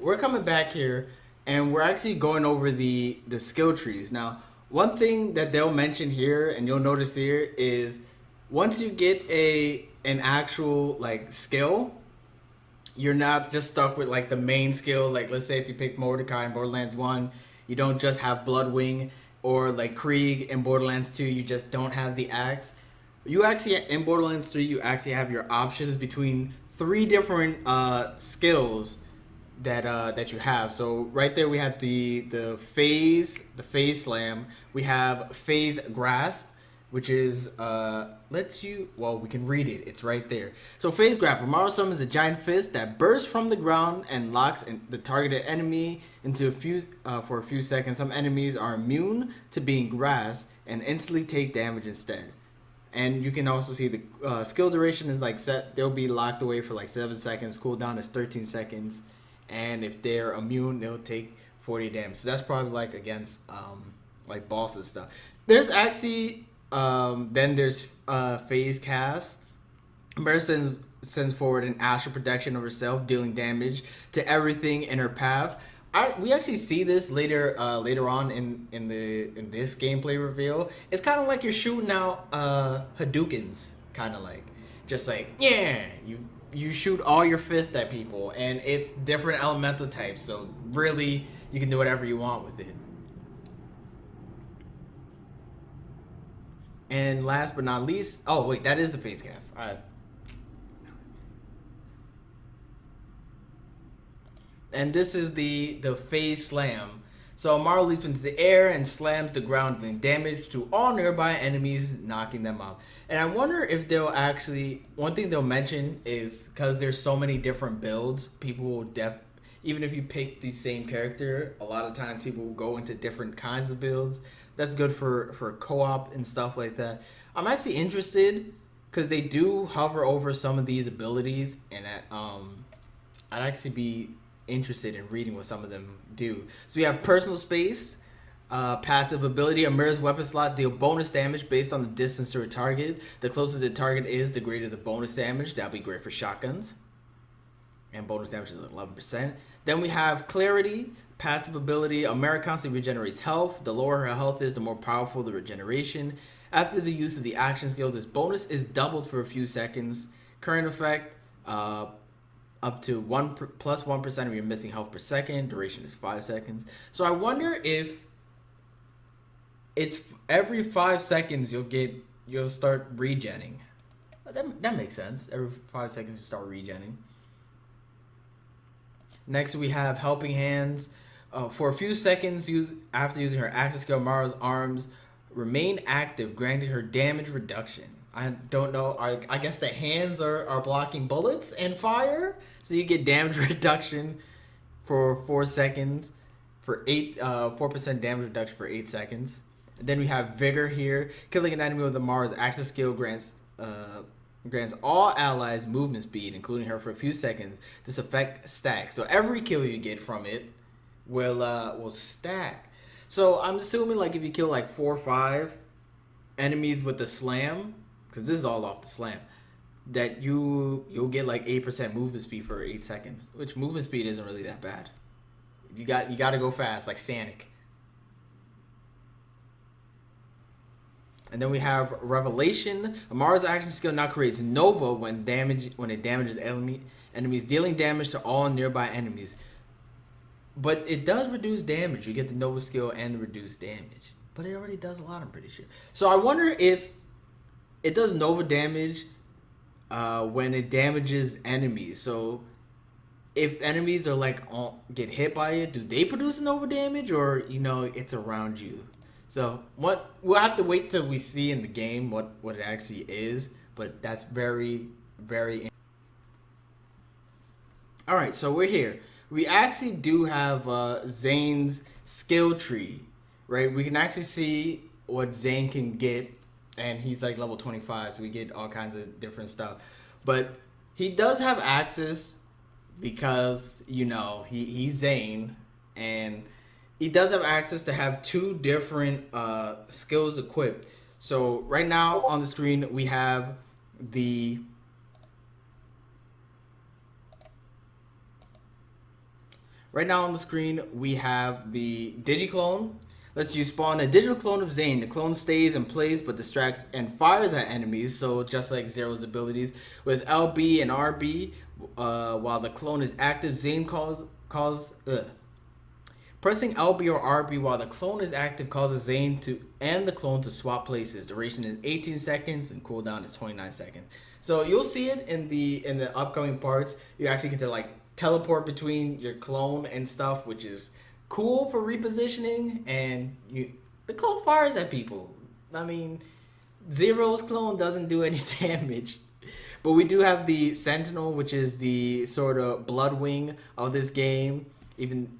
we're coming back here, and we're actually going over the skill trees. Now, one thing that they'll mention here, and you'll notice here, is once you get an actual like skill, you're not just stuck with like the main skill. Like let's say if you pick Mordecai in Borderlands 1, you don't just have Bloodwing, or like Krieg in Borderlands 2, you just don't have the axe. You actually in Borderlands 3, you actually have your options between three different skills that you have. So right there we have the phase slam. We have phase grasp, which is lets you, well, we can read it. It's right there. So phase grasp, Amara summons a giant fist that bursts from the ground and locks the targeted enemy into a few for a few seconds. Some enemies are immune to being grasped and instantly take damage instead. And you can also see the skill duration is like set. They'll be locked away for like 7 seconds. Cooldown is 13 seconds. And if they're immune, they'll take 40 damage. So that's probably like against like bosses stuff. There's actually then there's phase cast. Amara sends forward an astral projection of herself, dealing damage to everything in her path. We actually see this later on in this gameplay reveal. It's kind of like you're shooting out Hadoukens, kind of like just like yeah, you shoot all your fists at people, and it's different elemental types. So really, you can do whatever you want with it. And last but not least, oh wait, that is the face cast. All right. And this is the phase slam. So Amara leaps into the air and slams the ground, dealing damage to all nearby enemies, knocking them out. And I wonder if they'll actually, one thing they'll mention is because there's so many different builds, people will even if you pick the same character, a lot of times people will go into different kinds of builds. That's good for co-op and stuff like that. I'm actually interested because they do hover over some of these abilities, and I'd actually be interested in reading what some of them do. So we have personal space, passive ability. Amara's weapon slot deal bonus damage based on the distance to a target. The closer the target is, the greater the bonus damage. That'll be great for shotguns. And bonus damage is 11%. Then we have clarity, passive ability. Amara constantly regenerates health. The lower her health is, the more powerful the regeneration. After the use of the action skill, this bonus is doubled for a few seconds. Current effect, up to plus 1% of your missing health per second. Duration is 5 seconds. So I wonder if it's every 5 seconds you'll start regenning. That makes sense. Every 5 seconds you start regenning. Next we have helping hands. For a few seconds after using her action skill, Mara's arms remain active, granting her damage reduction. I don't know. I guess the hands are blocking bullets and fire, so you get damage reduction for 4 seconds, for 4% damage reduction for 8 seconds. And then we have vigor here. Killing an enemy with Amara's action skill grants all allies movement speed, including her, for a few seconds. This effect stacks, so every kill you get from it will stack. So I'm assuming like if you kill like 4 or 5 enemies with the slam, because this is all off the slam, that you'll get like 8% movement speed for 8 seconds, which movement speed isn't really that bad. You got to go fast like Sanic. And then we have Revelation. Amara's action skill now creates Nova when it damages enemies, dealing damage to all nearby enemies. But it does reduce damage. You get the Nova skill and reduce damage. But it already does a lot, I'm pretty sure. So I wonder if it does Nova damage when it damages enemies. So if enemies are like get hit by it, do they produce Nova damage, or it's around you? So we'll have to wait till we see in the game what it actually is, but that's very, very. All right, so we're here. We actually do have Zane's skill tree, right? We can actually see what Zane can get, and he's like level 25, so we get all kinds of different stuff. But he does have access because he's Zane, and he does have access to have 2 different skills equipped. So right now on the screen we have Right now on the screen, we have the Digiclone. Lets you spawn a digital clone of Zane. The clone stays in place but distracts and fires at enemies, so just like Zero's abilities. With LB and RB, while the clone is active, Zane Pressing LB or RB while the clone is active causes Zane and the clone to swap places. Duration is 18 seconds and cooldown is 29 seconds. So you'll see it in the upcoming parts. You actually get to like teleport between your clone and stuff, which is cool for repositioning. And the clone fires at people. I mean, Zero's clone doesn't do any damage. But we do have the Sentinel, which is the sort of Bloodwing of this game. Even,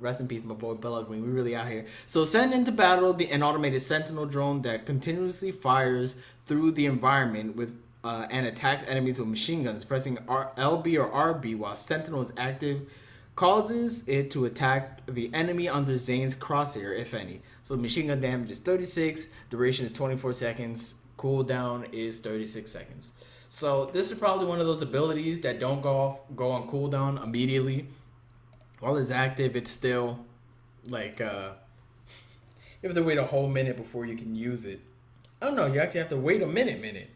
rest in peace, my boy Bloodwing. We really out here. So send into battle an automated Sentinel drone that continuously fires through the environment with and attacks enemies with machine guns. Pressing LB or RB while Sentinel is active causes it to attack the enemy under Zane's crosshair, if any. So machine gun damage is 36, duration is 24 seconds, cooldown is 36 seconds. So this is probably one of those abilities that don't go on cooldown immediately. While it's active, it's still like you have to wait a whole minute before you can use it. I don't know, you actually have to wait a minute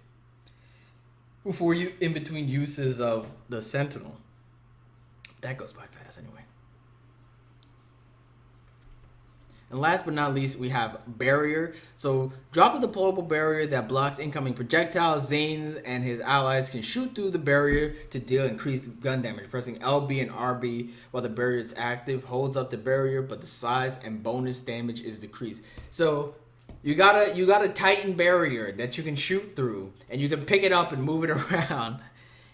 before you in between uses of the Sentinel. That goes by fast anyway. And last but not least, we have Barrier. So drop a deployable barrier that blocks incoming projectiles. Zane and his allies can shoot through the barrier to deal increased gun damage. Pressing LB and RB while the barrier is active holds up the barrier, but the size and bonus damage is decreased. So you got a Titan barrier that you can shoot through, and you can pick it up and move it around,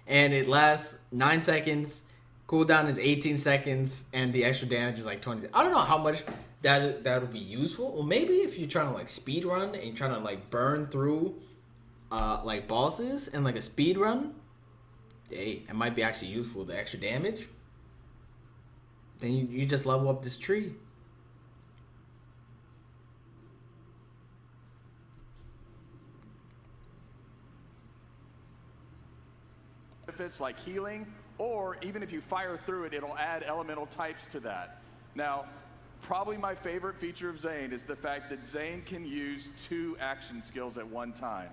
and it lasts 9 seconds. Cooldown is 18 seconds, and the extra damage is like 20. I don't know how much that would be useful. Well, maybe if you're trying to like speed run and you're trying to like burn through like bosses and like a speed run, hey, it might be actually useful. The extra damage. Then you just level up this tree. Benefits like healing, or even if you fire through it, it'll add elemental types to that. Now, probably my favorite feature of Zane is the fact that Zane can use 2 action skills at one time.